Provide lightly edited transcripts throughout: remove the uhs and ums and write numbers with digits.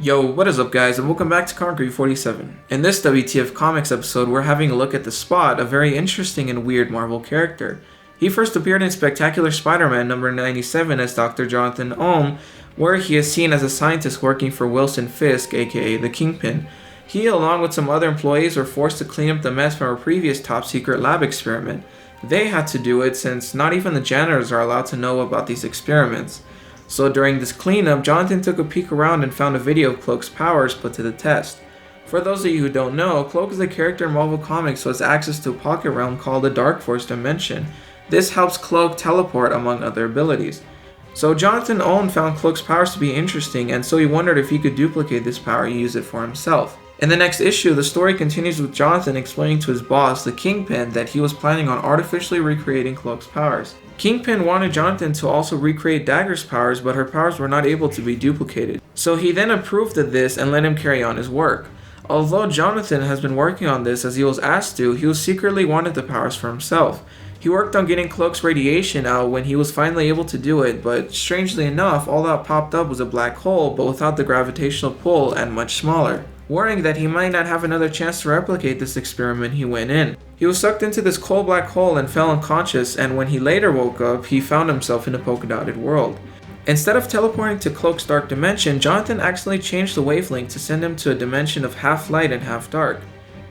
Yo, what is up guys, and welcome back to Concrete 47. In this WTF Comics episode, we're having a look at the Spot, a very interesting and weird Marvel character. He first appeared in Spectacular Spider-Man number 97 as Dr. Jonathan Ohm, where he is seen as a scientist working for Wilson Fisk, aka the Kingpin. He, along with some other employees, were forced to clean up the mess from a previous top-secret lab experiment. They had to do it since not even the janitors are allowed to know about these experiments. So during this cleanup, Jonathan took a peek around and found a video of Cloak's powers put to the test. For those of you who don't know, Cloak is a character in Marvel Comics who has access to a pocket realm called the Dark Force Dimension. This helps Cloak teleport among other abilities. So Jonathan Ohm found Cloak's powers to be interesting, and so he wondered if he could duplicate this power and use it for himself. In the next issue, the story continues with Jonathan explaining to his boss, the Kingpin, that he was planning on artificially recreating Cloak's powers. Kingpin wanted Jonathan to also recreate Dagger's powers, but her powers were not able to be duplicated. So he then approved of this and let him carry on his work. Although Jonathan has been working on this as he was asked to, he was secretly wanted the powers for himself. He worked on getting Cloak's radiation out when he was finally able to do it, but strangely enough, all that popped up was a black hole, but without the gravitational pull and much smaller. Worrying that he might not have another chance to replicate this experiment, he went in. He was sucked into this cold black hole and fell unconscious, and when he later woke up, he found himself in a polka-dotted world. Instead of teleporting to Cloak's dark dimension, Jonathan accidentally changed the wavelength to send him to a dimension of half light and half dark.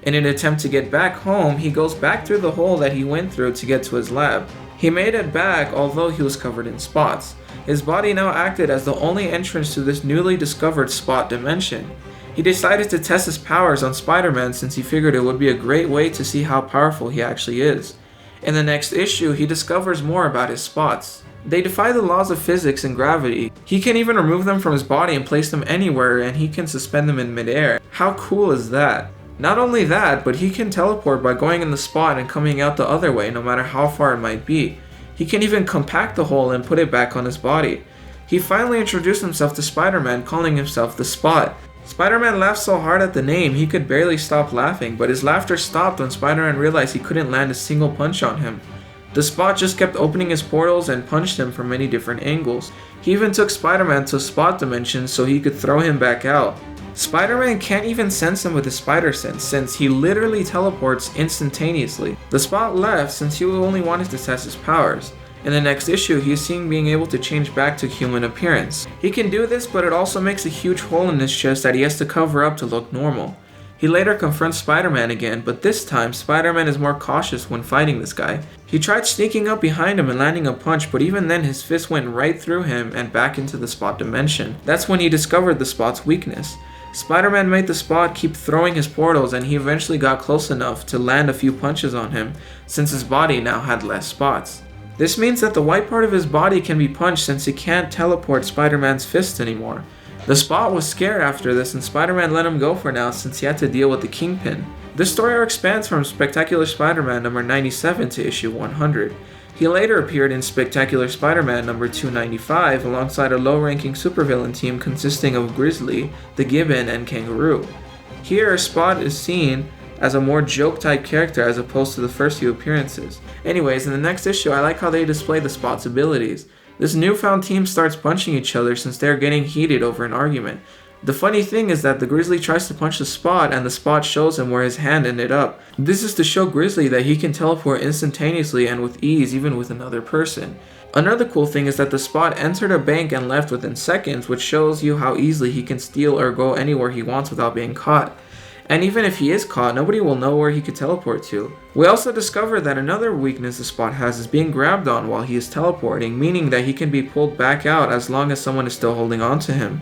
In an attempt to get back home, he goes back through the hole that he went through to get to his lab. He made it back, although he was covered in spots. His body now acted as the only entrance to this newly discovered Spot dimension. He decided to test his powers on Spider-Man since he figured it would be a great way to see how powerful he actually is. In the next issue, he discovers more about his spots. They defy the laws of physics and gravity. He can even remove them from his body and place them anywhere, and he can suspend them in midair. How cool is that? Not only that, but he can teleport by going in the spot and coming out the other way, no matter how far it might be. He can even compact the hole and put it back on his body. He finally introduced himself to Spider-Man, calling himself the Spot. Spider-Man laughed so hard at the name he could barely stop laughing, but his laughter stopped when Spider-Man realized he couldn't land a single punch on him. The Spot just kept opening his portals and punched him from many different angles. He even took Spider-Man to Spot Dimension so he could throw him back out. Spider-Man can't even sense him with his spider sense since he literally teleports instantaneously. The Spot left since he only wanted to test his powers. In the next issue, he is seen being able to change back to human appearance. He can do this, but it also makes a huge hole in his chest that he has to cover up to look normal. He later confronts Spider-Man again, but this time, Spider-Man is more cautious when fighting this guy. He tried sneaking up behind him and landing a punch, but even then his fist went right through him and back into the Spot dimension. That's when he discovered the Spot's weakness. Spider-Man made the Spot keep throwing his portals, and he eventually got close enough to land a few punches on him, since his body now had less spots. This means that the white part of his body can be punched since he can't teleport Spider-Man's fist anymore. The Spot was scared after this, and Spider-Man let him go for now since he had to deal with the Kingpin. This story arc spans from Spectacular Spider-Man number 97 to issue 100. He later appeared in Spectacular Spider-Man number 295 alongside a low-ranking supervillain team consisting of Grizzly, the Gibbon, and Kangaroo. Here, Spot is seen as a more joke-type character as opposed to the first few appearances. Anyways, in the next issue, I like how they display the Spot's abilities. This newfound team starts punching each other since they're getting heated over an argument. The funny thing is that the Grizzly tries to punch the Spot and the Spot shows him where his hand ended up. This is to show Grizzly that he can teleport instantaneously and with ease even with another person. Another cool thing is that the Spot entered a bank and left within seconds, which shows you how easily he can steal or go anywhere he wants without being caught. And even if he is caught, nobody will know where he could teleport to. We also discover that another weakness the Spot has is being grabbed on while he is teleporting, meaning that he can be pulled back out as long as someone is still holding on to him.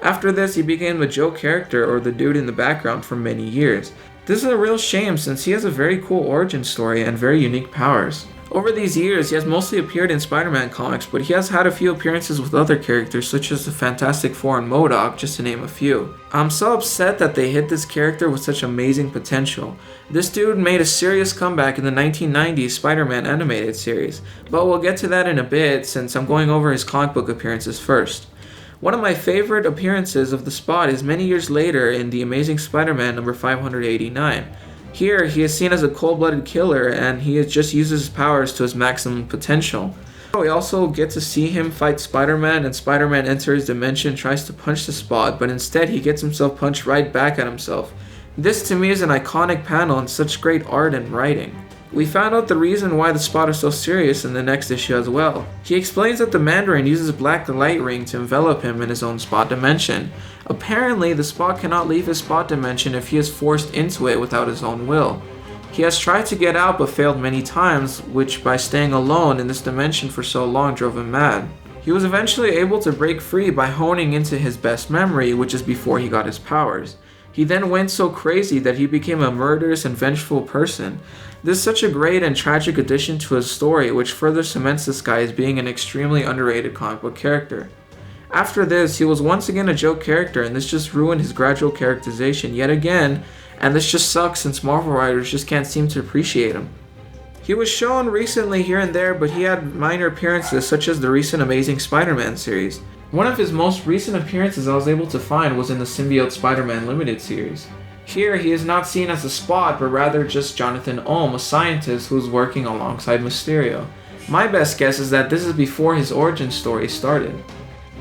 After this, he became the joke character or the dude in the background for many years. This is a real shame since he has a very cool origin story and very unique powers. Over these years, he has mostly appeared in Spider-Man comics, but he has had a few appearances with other characters such as the Fantastic Four and MODOK, just to name a few. I'm so upset that they hit this character with such amazing potential. This dude made a serious comeback in the 1990s Spider-Man animated series, but we'll get to that in a bit since I'm going over his comic book appearances first. One of my favorite appearances of the Spot is many years later in The Amazing Spider-Man number 589. Here, he is seen as a cold-blooded killer, and he just uses his powers to his maximum potential. We also get to see him fight Spider-Man, and Spider-Man enters his dimension, tries to punch the Spot, but instead he gets himself punched right back at himself. This to me is an iconic panel and such great art and writing. We found out the reason why the Spot is so serious in the next issue as well. He explains that the Mandarin uses Black Light Ring to envelop him in his own Spot dimension. Apparently, the Spot cannot leave his Spot dimension if he is forced into it without his own will. He has tried to get out but failed many times, which by staying alone in this dimension for so long drove him mad. He was eventually able to break free by honing into his best memory, which is before he got his powers. He then went so crazy that he became a murderous and vengeful person. This is such a great and tragic addition to his story, which further cements this guy as being an extremely underrated comic book character. After this, he was once again a joke character, and this just ruined his gradual characterization yet again, and this just sucks since Marvel writers just can't seem to appreciate him. He was shown recently here and there, but he had minor appearances such as the recent Amazing Spider-Man series. One of his most recent appearances I was able to find was in the Symbiote Spider-Man Limited series. Here, he is not seen as a Spot, but rather just Jonathan Ulm, a scientist who's working alongside Mysterio. My best guess is that this is before his origin story started.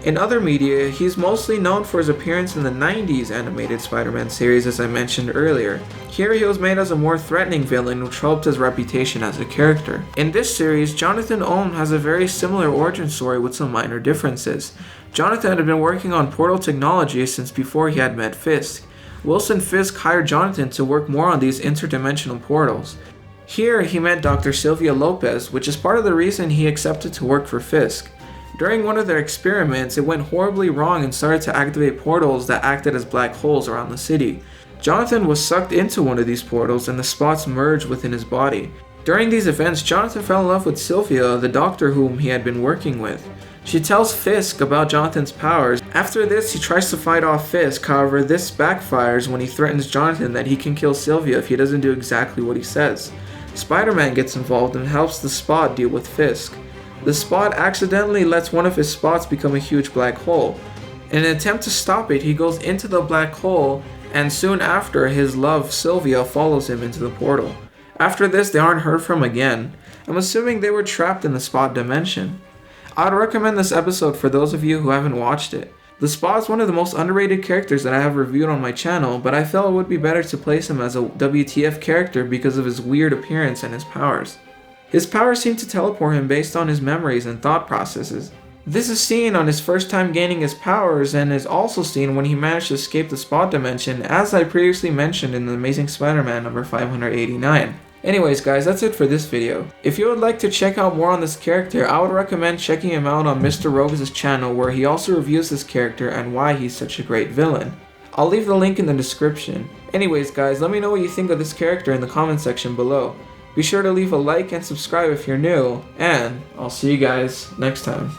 In other media, he's mostly known for his appearance in the 90s animated Spider-Man series as I mentioned earlier. Here he was made as a more threatening villain which helped his reputation as a character. In this series, Jonathan Ulm has a very similar origin story with some minor differences. Jonathan had been working on portal technology since before he had met Fisk. Wilson Fisk hired Jonathan to work more on these interdimensional portals. Here he met Dr. Sylvia Lopez, which is part of the reason he accepted to work for Fisk. During one of their experiments, it went horribly wrong and started to activate portals that acted as black holes around the city. Jonathan was sucked into one of these portals and the spots merged within his body. During these events, Jonathan fell in love with Sylvia, the doctor whom he had been working with. She tells Fisk about Jonathan's powers. After this, he tries to fight off Fisk, however this backfires when he threatens Jonathan that he can kill Sylvia if he doesn't do exactly what he says. Spider-Man gets involved and helps the Spot deal with Fisk. The Spot accidentally lets one of his spots become a huge black hole. In an attempt to stop it, he goes into the black hole, and soon after, his love, Sylvia, follows him into the portal. After this, they aren't heard from again. I'm assuming they were trapped in the Spot dimension. I'd recommend this episode for those of you who haven't watched it. The Spot is one of the most underrated characters that I have reviewed on my channel, but I felt it would be better to place him as a WTF character because of his weird appearance and his powers. His powers seem to teleport him based on his memories and thought processes. This is seen on his first time gaining his powers and is also seen when he managed to escape the Spot dimension, as I previously mentioned in the Amazing Spider-Man number 589. Anyways guys, that's it for this video. If you would like to check out more on this character, I would recommend checking him out on Mr. Rogues' channel where he also reviews this character and why he's such a great villain. I'll leave the link in the description. Anyways guys, let me know what you think of this character in the comment section below. Be sure to leave a like and subscribe if you're new, and I'll see you guys next time.